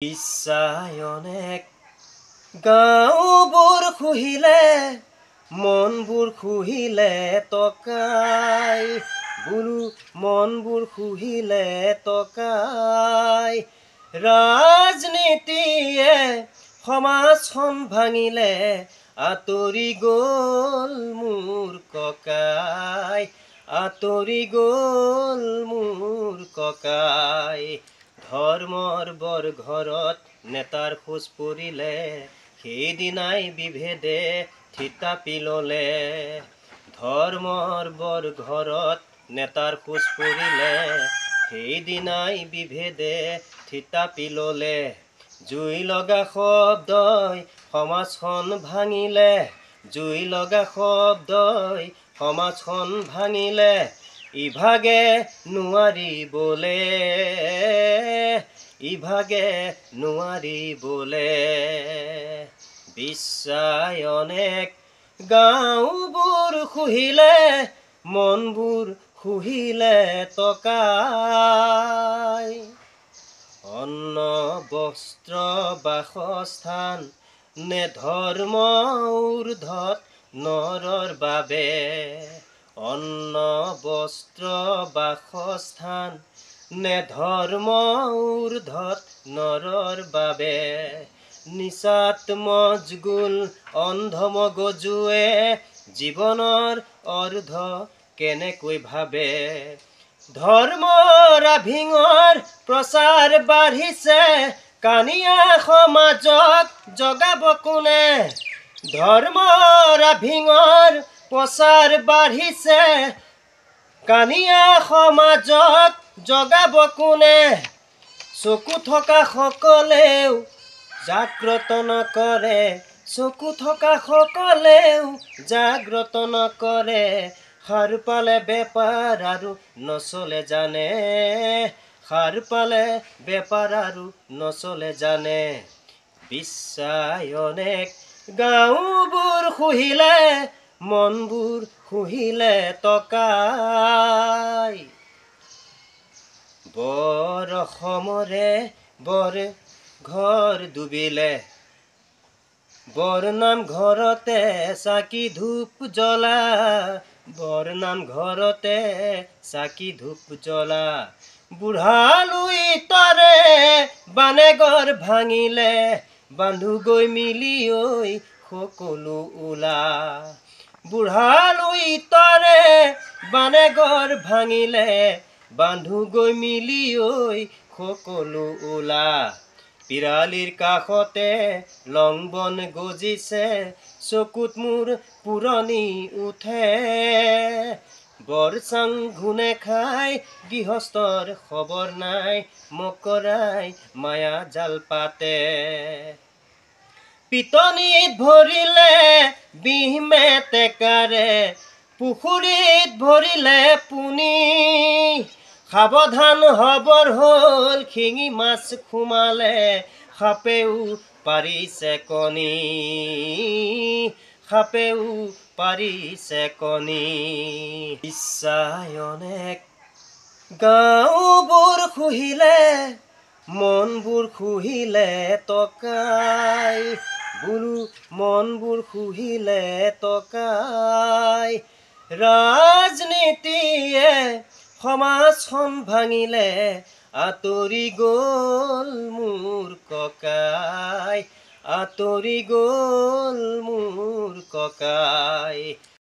বিশ্বায়নেক গাঁওবোৰ খুহিলে মনবোৰ খুহিলে টকাই বুলু মনবোৰ খুহিলে টকাই ৰাজনীতিয়ে সমাজখন ভাঙিলে আঁতৰি গ'ল মোৰ ককাই আঁতৰি গ'ল মোৰ ককাই ধৰ্মৰ বৰ ঘৰত নেতাৰ খোজ পৰিলে সেইদিনাই বিভেদে থিতাপি ল'লে ধৰ্মৰ বৰ ঘৰত নেতাৰ খোজ পৰিলে সেইদিনাই বিভেদে থিতাপি ল'লে জুই লগা শব্দই সমাজখন ভাঙিলে জুই লগা শব্দই সমাজখন ভাঙিলে ইভাগে নোৱাৰিবলে ইভাগে নোৱাৰিবলে বিশ্বায়নেক গাঁওবোৰ খুহিলে মনবোৰ খুহিলে টকাই অন্ন বস্ত্ৰ বাসস্থান নে ধৰ্ম ঊৰ্ধত নৰৰ বাবে অন্ন বস্ত্ৰ বাসস্থান নে ধৰ্ম ঊৰ্ধত নৰৰ বাবে নিচাত মজগুল অন্ধ মগজুৱে জীৱনৰ অৰ্ধ কেনেকৈ ভাবে ধৰ্মৰ আভিঙৰ প্ৰচাৰ বাঢ়িছে কানিয়া সমাজক জগাব কোনে ধৰ্মৰ আভিঙৰ প্ৰচাৰ বাঢ়িছে কানিয়া সমাজক জগাব কোনে চকু থকা সকলেও জাগ্ৰত নকৰে চকু থকা সকলেও জাগ্ৰত নকৰে সাৰ পালে বেপাৰ আৰু নচলে জানে সাৰ পালে বেপাৰ আৰু নচলে জানে বিশ্বায়নেক গাঁওবোৰ খুহিলে মনবোৰ খুহিলে টকাই বৰ অসমৰে বৰ ঘৰ ডুবিলে বৰ নাম ঘৰতে চাকি ধূপ জ্বলা বৰ নাম ঘৰতে চাকি ধূপ জ্বলা বুঢ়ালুই তৰে বানেগৰ ভাঙিলে বান্ধু গৈ মিলি ঐ সকলো ওলা বুঢ়ালুই তৰে বানেগৰ ভাঙিলে বান্ধু গৈ মিলি ঐ সকলো ওলা পিৰালিৰ কাষতে লংবন গজিছে চকুত মোৰ পুৰণি উঠে বৰচাং ঘুনে খাই গৃহস্থৰ খবৰ নাই মকৰাই মায়া জাল পাতে পিটনিত ভৰিলে বিহ মেটেকাৰে পুখুৰীত ভৰিলে পুনি সাৱধান হবৰ হ'ল শিঙি মাছ সোমালে সাপেও পাৰিছে কণী সাপেও পাৰিছে কণী বিশ্বায়নেক গাঁওবোৰ খুহিলে মনবোৰ খুহিলে টকাই বুলু মনবোৰ খুহিলে টকাই ৰাজনীতিয়ে সমাজখন ভাঙিলে আঁতৰি গ'ল মোৰ ককাই আঁতৰি গ'ল মোৰ ককাই